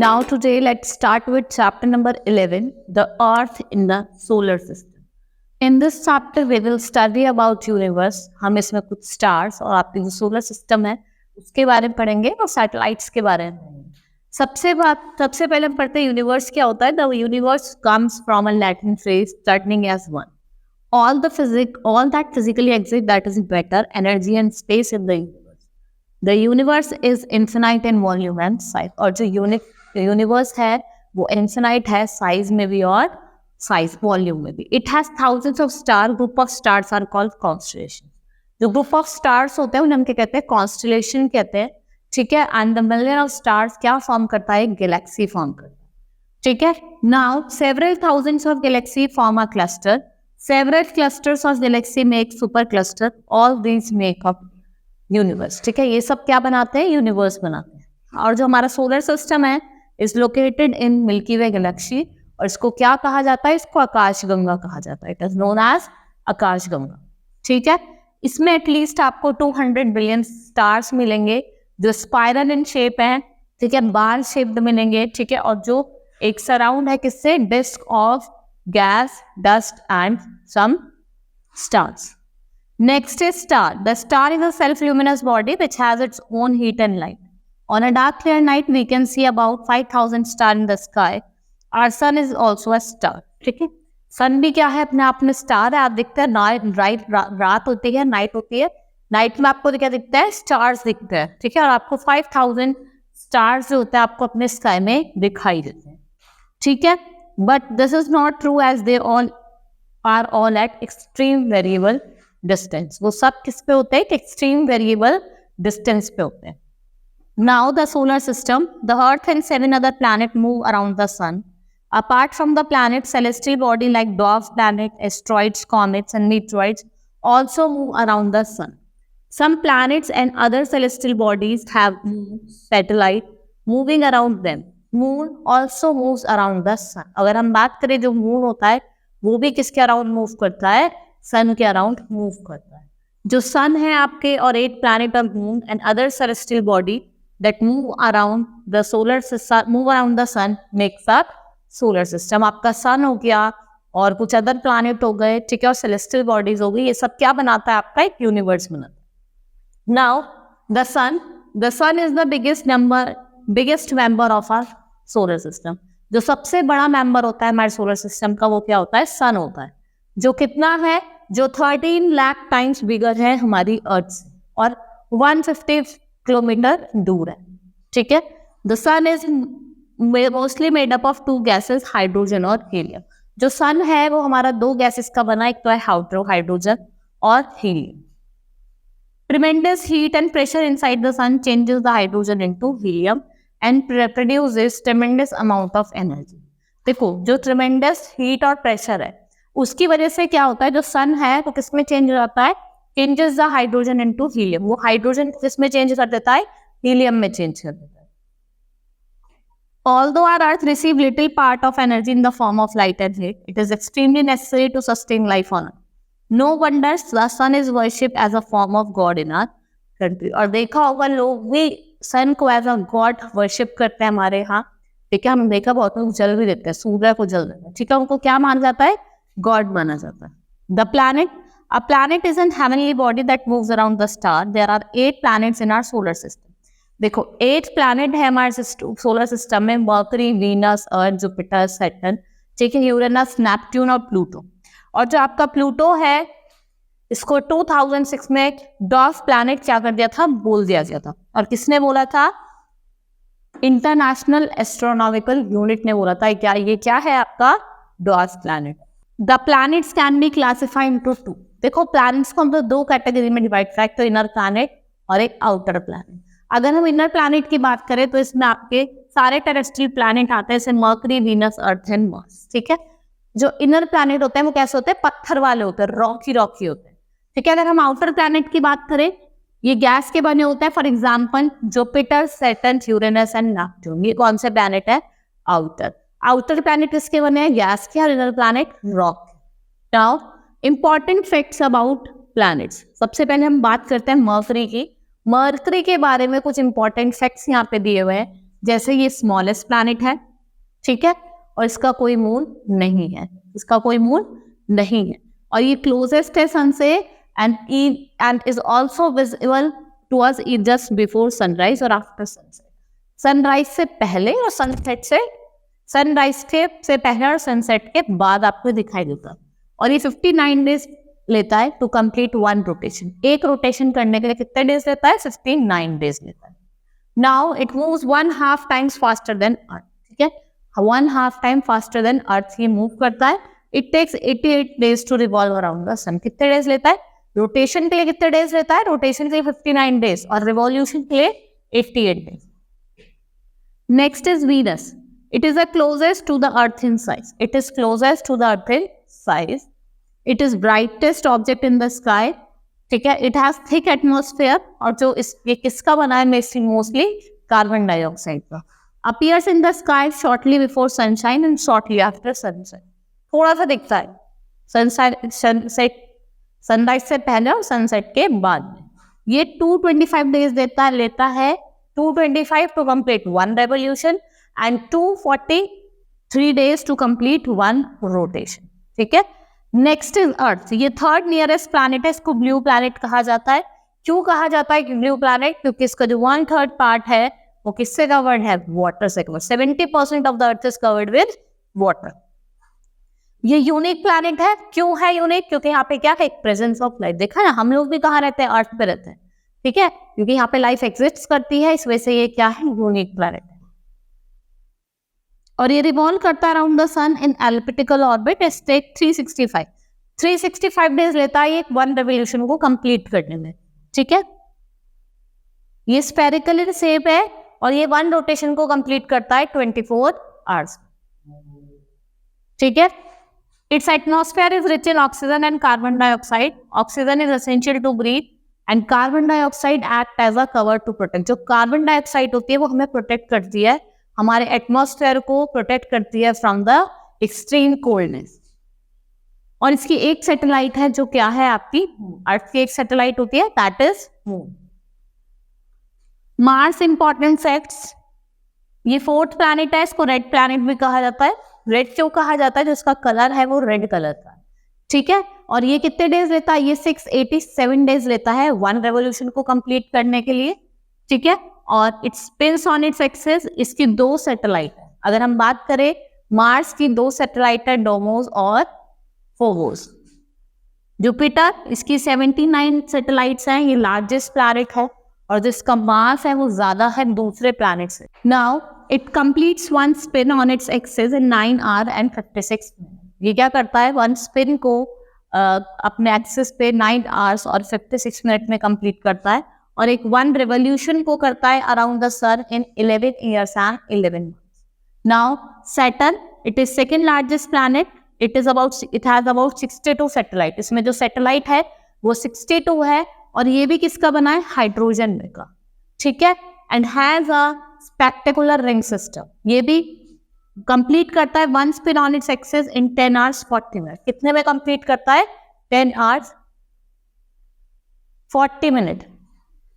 Now today let's start with chapter number 11, the Earth in the solar system. In this chapter we will study about universe. हम इसमें कुछ stars और आपकी जो solar system है उसके बारे में पढ़ेंगे और satellites के बारे में पढ़ेंगे. सबसे पहले हम पढ़ते हैं यूनिवर्स क्या होता है. The universe comes from a Latin phrase starting as one. All that physically exists that is matter, energy and space in the universe. The universe is infinite in volume and size. और जो universe है वो infinite है size में भी और size volume में भी. It has thousands of stars. Group of stars are called constellations. जो ग्रुप ऑफ स्टार्स होते हैं उन्हें हम क्या कहते हैं, कॉन्स्टलेशन कहते हैं. ठीक है. And the million of stars क्या फॉर्म करता है, गैलेक्सी फॉर्म करता है. ठीक है. Now several thousands of Galaxy form a cluster. Several clusters of Galaxy make super cluster. All these make up universe. ठीक है. ये सब क्या बनाते हैं, यूनिवर्स बनाते हैं. और जो हमारा सोलर सिस्टम है is located in milky way Galaxy. और इसको क्या कहा जाता है, इसको आकाश गंगा कहा जाता है. इट इज नोन एज आकाश गंगा. ठीक है. इसमें एटलीस्ट आपको 200 बिलियन स्टार्स मिलेंगे जो स्पाइरल इन शेप है. ठीक है. बार शेप्ड मिलेंगे. ठीक है. और जो एक सराउंड है किससे, disc of gas, dust and some stars. Next is star. The star is a self-luminous body which has its own heat and light. On a dark clear night, we can see about 5,000 stars in the sky. Our sun is also a star. ठीक है. सन भी क्या है, अपने आप में star है. आप दिखते हैं रात होती है, नाइट होती है. नाइट में आपको क्या दिखता है, स्टार्स दिखते हैं. ठीक है. और आपको 5,000 स्टार्स जो होते हैं आपको अपने स्काई में दिखाई देते हैं. ठीक है. But this is not true as they are all at extreme variable distance. वो सब किस पे होते हैं, एक्सट्रीम वेरिएबल डिस्टेंस पे होते हैं. Now the solar system. The earth and 7 other planets move around the sun. Apart from the planets, celestial body like dwarf planets, asteroids, comets and meteoroids also move around the sun. Some planets and other celestial bodies have satellite moving around them. Moon also moves around the sun. अगर हम बात करें जो moon होता है वो भी किसके अराउंड मूव करता है, सन के अराउंड मूव करता है. जो सन है आपके और 8 planet of moon and other celestial body that move around the sun makes up solar system. आपका सन हो गया और कुछ अदर प्लैनेट हो गए. ठीक है. और सेलेस्टियल बॉडीज हो गई. ये सब क्या बनाता है, आपका एक यूनिवर्स बनाता है. Now the sun is the biggest member of our solar system. जो सबसे बड़ा मेंबर होता है हमारे सोलर सिस्टम का वो क्या होता है, सन होता है. जो कितना है, जो 13 लाख टाइम्स बिगर है हमारी अर्थ से और 150 किलोमीटर दूर है. ठीक है. The sun is mostly made up of 2 gases, hydrogen और हीलियम. जो सन है वो हमारा 2 गैसेस का बना, एक तो है हाइड्रोजन और helium. Tremendous heat and pressure inside the sun changes the hydrogen into helium and produces tremendous amount of energy. देखो जो ट्रिमेंडस हीट और प्रेशर है उसकी वजह से क्या होता है, जो सन है वो किसमें चेंज हो जाता है, changes the hydrogen into helium. वो हाइड्रोजन किसमें चेंज कर देता है, हीलियम में चेंज कर देता है. Although our Earth receive little part of energy in the form of light and heat, it is extremely necessary to sustain life on Earth. No wonder the sun is worshipped as a form of God in our country. और देखा होगा लोग भी सन को as a God worship करते हैं हमारे यहाँ. ठीक है. हम देखा बहुत लोग जल भी देते हैं, सूर्य को जल देते हैं. ठीक है. उनको क्या माना जाता है, गॉड माना जाता है. The planet. A planet is a heavenly body that moves around the star. There are 8 planets in our solar system. देखो 8 प्लैनेट है हमारे सोलर सिस्टम में. मर्करी, वीनस, अर्थ, जुपिटर, सैटर्न. ठीक है. यूरेनस, नेपट्यून और प्लूटो. और जो आपका प्लूटो है इसको 2006 में डॉर्फ प्लैनेट क्या कर दिया था, बोल दिया गया था. और किसने बोला था, इंटरनेशनल एस्ट्रोनॉमिकल यूनिट ने बोला था. ये क्या है आपका dwarf planet. The planets can be classified into 2. देखो प्लैनेट्स को हम तो 2 कैटेगरी में डिवाइड करें, एक तो इनर प्लैनेट और एक आउटर प्लैनेट. अगर हम इनर प्लैनेट की बात करें तो इसमें आपके सारे टेरेस्ट्रियल प्लैनेट आते हैं, जैसे mercury, Venus, earth and Mars. ठीक है. जो इनर प्लैनेट होते हैं वो कैसे होते हैं, पत्थर वाले होते हैं, रॉकी होते हैं. ठीक है. अगर हम आउटर प्लैनेट की बात करें ये गैस के बने होते हैं. For example Jupiter, Saturn, Uranus and Neptune. ये कौन से प्लैनेट है, आउटर प्लैनेट किसके बने हैं, गैस के. और inner planet rock. Now important facts about planets. सबसे पहले हम बात करते हैं मर्करी की. मर्करी के बारे में कुछ इंपॉर्टेंट फैक्ट्स यहाँ पे दिए हुए हैं. जैसे ये स्मॉलेस्ट प्लैनेट है, ठीक है, और इसका कोई मून नहीं है, इसका कोई मून नहीं है, और ये क्लोजेस्ट है सन से and is also visible to us just before sunrise और आफ्टर सनसेट। सनराइज से पहले और सनसेट से, सनराइज से पहले और सनसेट के बाद आपको दिखाई देता है। और ये 59 डेज लेता है टू कंप्लीट वन रोटेशन। एक रोटेशन करने के लिए कितने डेज लेता है? 59 डेज लेता है। Now it moves 1/2 times faster than Earth, ठीक है, 1/2 टाइम फास्टर देन अर्थ ये मूव करता है। It takes 88 days to revolve around the sun. कितने डेज लेता है? रोटेशन के लिए कितने डेज लेता है? रोटेशन के लिए 59 डेज और रिवॉल्यूशन के लिए 88 days. Next is Venus. It is the closest to the earth in size. It is closest to the earth in size. It is brightest object in the sky. ठीक है, it has thick atmosphere और जो ये किसका बना है? Mostly carbon dioxide का। Appears in the sky shortly before sunshine and shortly after sunset. थोड़ा सा दिखता है सनसेट, सनराइज से पहले और सनसेट के बाद में। ये 225 डेज लेता है 225 to complete one revolution and 243 days to complete one rotation, ठीक है। Next is earth. ये थर्ड नियरेस्ट प्लैनेट है, इसको ब्लू प्लैनेट कहा जाता है। क्यों कहा जाता है कि ब्लू प्लैनेट? क्योंकि इसका जो 1/3 पार्ट है वो किससे कवर्ड है? वाटर से covered. 70% of the earth is covered with water. ये यूनिक प्लैनेट है। क्यों है यूनिक? क्योंकि यहाँ पे क्या है? Presence of life. देखा ना, हम लोग भी कहाँ रहते हैं? अर्थ पे रहते हैं, ठीक है, क्योंकि यहाँ पे लाइफ एग्जिस्ट करती है, इस वजह से ये क्या है? यूनिक प्लैनेट है। और ये रिवॉल्व करता है around the sun in elliptical orbit. Take 365 days लेता है एक वन रेवोल्यूशन को कंप्लीट करने में, ठीक है। ये स्फेरिकल इन शेप है और ये वन रोटेशन को कंप्लीट करता है 24 आवर्स, ठीक है। Its atmosphere is rich in oxygen and carbon dioxide. Oxygen is essential to breathe and carbon dioxide act as a cover to protect. जो कार्बन डाइऑक्साइड होती है वो हमें प्रोटेक्ट करती है, हमारे एटमॉस्फेयर को प्रोटेक्ट करती है फ्रॉम द एक्सट्रीम कोल्डनेस। और इसकी एक सैटेलाइट है जो क्या है? आपकी अर्थ की एक सैटेलाइट होती है, that is moon. Mars important facts. ये फोर्थ प्लैनेट है, इसको रेड प्लैनेट भी कहा जाता है। रेड क्यों कहा जाता है? जिसका कलर है वो रेड कलर का, ठीक है। और ये कितने डेज लेता है? ये 687 डेज लेता है वन रेवोल्यूशन को कंप्लीट करने के लिए, ठीक है। और it spins on its axis. इसकी दो सैटेलाइट है। अगर हम बात करें मार्स की, दो सैटेलाइट है, डोमोस और फोबोस। जुपिटर, इसकी 79 सैटेलाइट्स हैं। ये लार्जेस्ट प्लैनेट है और जिसका मास है वो ज्यादा है दूसरे प्लैनेट से। Now it completes one spin on its axis in 9 hours and 56 minutes। ये क्या करता है? वन स्पिन को अपने एक्सिस पे 9 hours और 56 मिनट में कंप्लीट करता है और एक वन रेवोल्यूशन को करता है around the sun in 11 years and 11 months। Now Saturn, it is second largest planet. It has about 62 satellite. इसमें जो सैटेलाइट है वो 62 है और ये भी किसका बना है? हाइड्रोजन में का, ठीक है। And has a spectacular ring system. ये भी कंप्लीट करता है one spin on its axis in 10 hours 40 minutes। कितने में कंप्लीट करता है? 10 hours 40 minutes।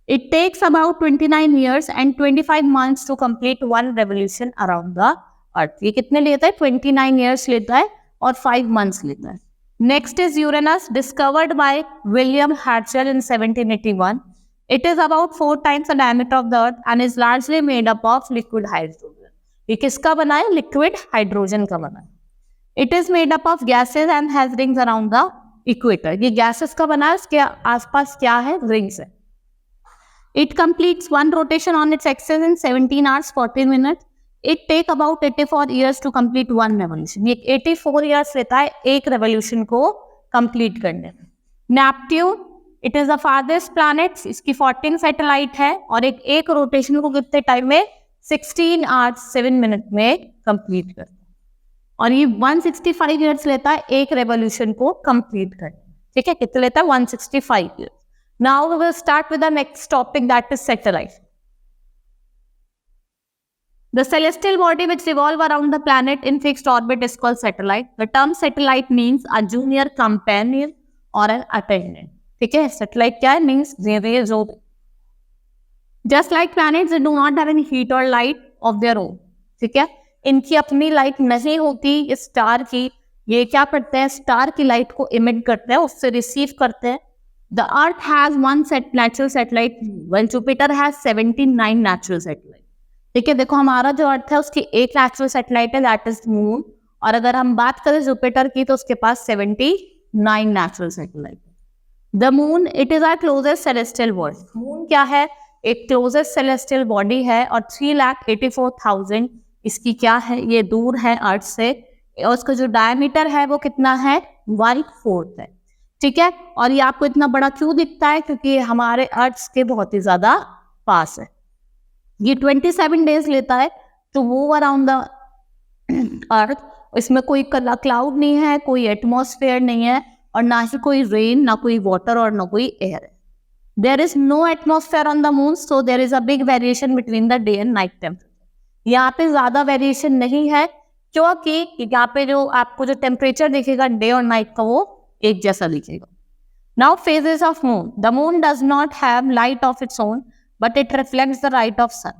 It takes about 29 years and 25 months to complete one revolution around the earth। ये कितने लेता है? 29 years लेता है और 5 months लेता है। Next is Uranus, discovered by William Herschel in 1781। It is about 4 times the diameter of the earth and is largely made up of liquid hydrogen। ये किसका बना है? लिक्विड हाइड्रोजन का बना है। It is made up of gases and has rings around the equator। ये gases का बना है, इसके आसपास क्या है? rings है। It completes one rotation on its axis in 17 hours 14 minutes। It take about 84 years to complete one revolution। ये 84 years लेता है एक revolution को complete करने में। Neptune, it is the farthest planet। इसकी 14 सैटेलाइट है और एक रोटेशन को कितने टाइम में? 16 hours 7 minutes में कंप्लीट करता है और ये 165 years लेता है एक रेवोल्यूशन को कंप्लीट करने में, ठीक है। कितने लेता है? 165 years। Now we will start with the next topic, that is satellite। The celestial body which revolve around the planet in fixed orbit is called satellite। The term satellite means a junior companion or an attendant, ठीक है। Satellite क्या है? Means जो Just like planets, they do not have any heat or light of their own, ठीक है, इनकी अपनी light नहीं होती इस स्टार की, ये क्या करते हैं, स्टार की लाइट को इमिट करते हैं, उससे रिसीव करते हैं. The earth has one natural satellite, while Jupiter has 79 natural satellite. ठीक है, देखो हमारा जो अर्थ है उसकी एक नेचुरल सैटेलाइट है, दैट इज मून, और अगर हम बात करें जुपिटर की तो उसके पास 79 natural satellite. The moon it is our closest celestial body. Moon क्या है, एक क्लोजेस्ट सेलेस्टियल बॉडी है, और 3,84,000 इसकी क्या है, ये दूर है अर्थ से, और उसका जो डायमीटर है वो कितना है, 1/4 है. ठीक है, और ये आपको इतना बड़ा क्यों दिखता है, क्योंकि हमारे अर्थ के बहुत ही ज्यादा पास है. ये 27 डेज लेता है to move around the earth. इसमें कोई क्लाउड नहीं है, कोई एटमॉस्फेयर नहीं है, और ना ही कोई रेन, ना कोई वाटर और ना कोई एयर है. There is no atmosphere on the moon, so there is a big variation between the day and night temperature. यहाँ पे ज्यादा वेरिएशन नहीं है, क्योंकि यहाँ पे जो आपको जो टेम्परेचर दिखेगा डे और नाइट का वो एक जैसा दिखेगा. Now phases of moon. The moon does not have light of its own, but it reflects the light of sun.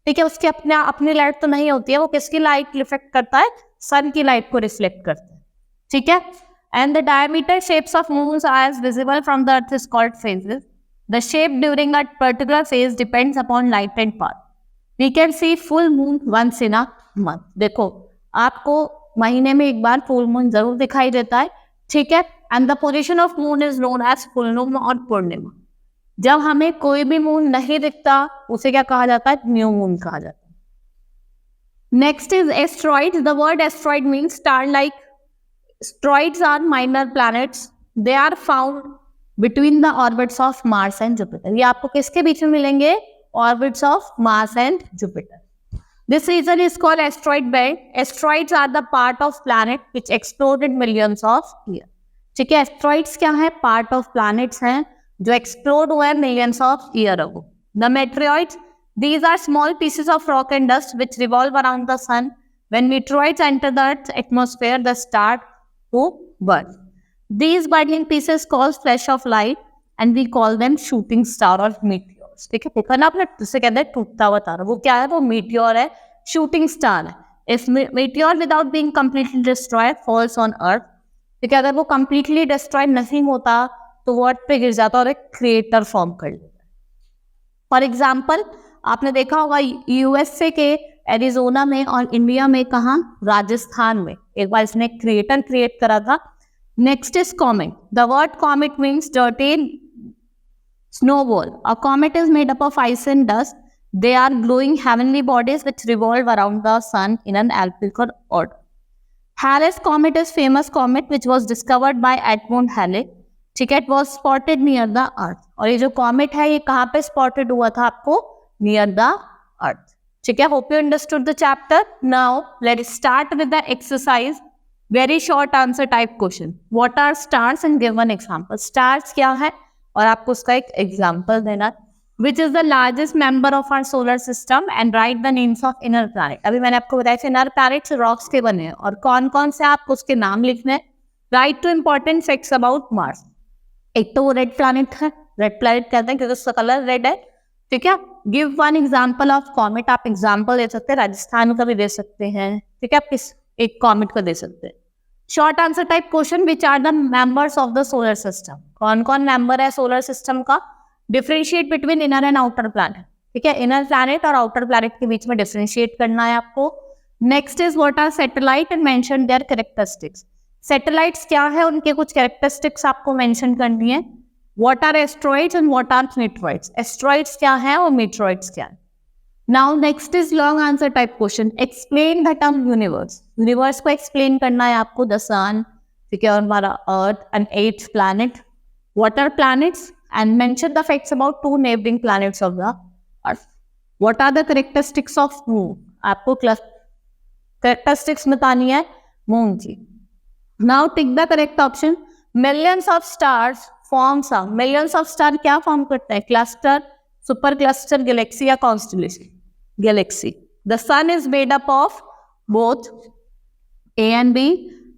ठीक है, उसकी अपनी लाइट तो नहीं होती है, वो किसकी लाइट रिफ्लेक्ट करता है, सन की लाइट को रिफ्लेक्ट करता है. ठीक है, and the diameter shapes of moons are as visible from the earth is called phases. The shape during a particular phase depends upon light and path. We can see full moon once in a month. देखो आपको महीने में एक बार full moon जरूर दिखाई देता है. ठीक है, and the position of moon is known as full moon और पूर्णिमा. जब हमें कोई भी मून नहीं दिखता उसे क्या कहा जाता है, न्यू मून कहा जाता है. Next is asteroids. The word asteroid means star like. Asteroids are minor planets. They are found between the orbits of Mars and Jupiter. ये आपको किसके बीच में मिलेंगे, orbits of Mars and Jupiter. This region is called asteroid belt. Asteroids are the part of planet which exploded millions of years. ठीक है, asteroids क्या है, part of planets हैं जो explode हुए millions of years ago. The meteoroids, these are small pieces of rock and dust which revolve around the sun. When meteoroids enter the Earth's atmosphere, they start to burn. These burning pieces cause flash of light, and we call them shooting star or meteor. ठीक है, देखो ना आपने, जिसे कहते हैं टूटता हुआ तारा, वो क्या है, वो मीटियोर है, शूटिंग स्टार है. If meteor without being completely destroy falls on earth. ठीक है, अगर वो कंप्लीटली डिस्ट्रॉय नहीं होता तो वो अर्थ पे गिर जाता और एक क्रिएटर फॉर्म कर लेता है. फॉर एग्जाम्पल आपने देखा होगा यूएसए के एरिजोना में और इंडिया में, कहाँ, राजस्थान में एक बार इसने क्रिएटर क्रिएट करा था. Next is comet. The word comet means dirty snowball. A comet is made up of ice and dust. They are glowing heavenly bodies which revolve around the sun in an elliptical order. Halley's comet is famous comet which was discovered by Edmund Halley. ठीक है, it was spotted near the earth. और ये जो comet है ये कहाँ पे spotted हुआ था आपको, near the earth. ठीक है, hope you understood the chapter. Now let's start with the exercise. Very short answer type question. What are stars and give one example. Stars क्या है और आपको उसका एक एग्जाम्पल देना. Which is the largest member of our solar system and write the names of inner planet. अभी मैंने आपको बताया इनर प्लैनेट्स रॉक्स के बने हैं, और कौन कौन से आपको उसके नाम लिखने हैं. Right two important facts about Mars. एक तो वो रेड प्लैनेट है, रेड प्लैनेट कहते हैं क्योंकि उसका कलर रेड है. ठीक है, give one example of comet. आप एग्जाम्पल दे सकते हैं, राजस्थान का भी दे सकते हैं. ठीक है, आप किस एक कॉमेट का दे सकते हैं. Short answer type question. Which are the members of the solar system. कौन कौन मेंबर है सोलर सिस्टम का. Differentiate between inner and outer planet. ठीक है, इनर प्लैनेट और आउटर प्लैनेट के बीच में डिफरेंशिएट करना है आपको. Next is what are satellite and mention their characteristics. Satellites क्या है, उनके कुछ कैरेक्टरिस्टिक्स आपको मेंशन करनी है. What are asteroids and what are meteoroids. Asteroids क्या है और मीटरॉइड्स क्या है. Now next is long answer type question. Explain the term universe. Universe को एक्सप्लेन करना है आपको. द सन, ठीक है, और हमारा earth and 8th planet. What are planets and mention the facts about 2 neighbouring planets of the earth. What are the characteristics of moon. आपको characteristics बतानी है मून की. Now tick the correct option. Millions of stars forms a. Millions of star क्या form करता है, cluster, super cluster, galaxy या constellation. Galaxy. The sun is made up of both A and B.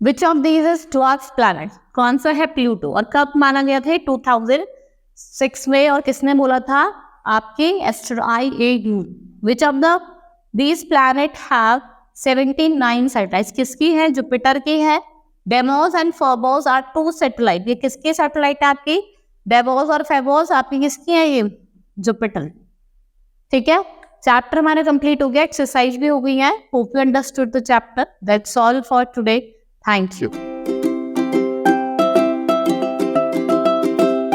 Which of these is dwarf planet. कौन सा है, Pluto. और कब माना गया था, 2006 में. और किसने बोला था, आपके एस्ट्रोआई. Which of the These planet have 79 satellites. किसकी है? जुपिटर की है. Deimos and Phobos are 2 satellite. ये किसके सैटेलाइट है आपकी? डेमोस और फेबोस आपकी किसकी है? ये जुपिटर. ठीक है, चैप्टर हमारा कंप्लीट हो गया, एक्सरसाइज भी हो गई है. Hope you understood the chapter. That's all for today. Thank you.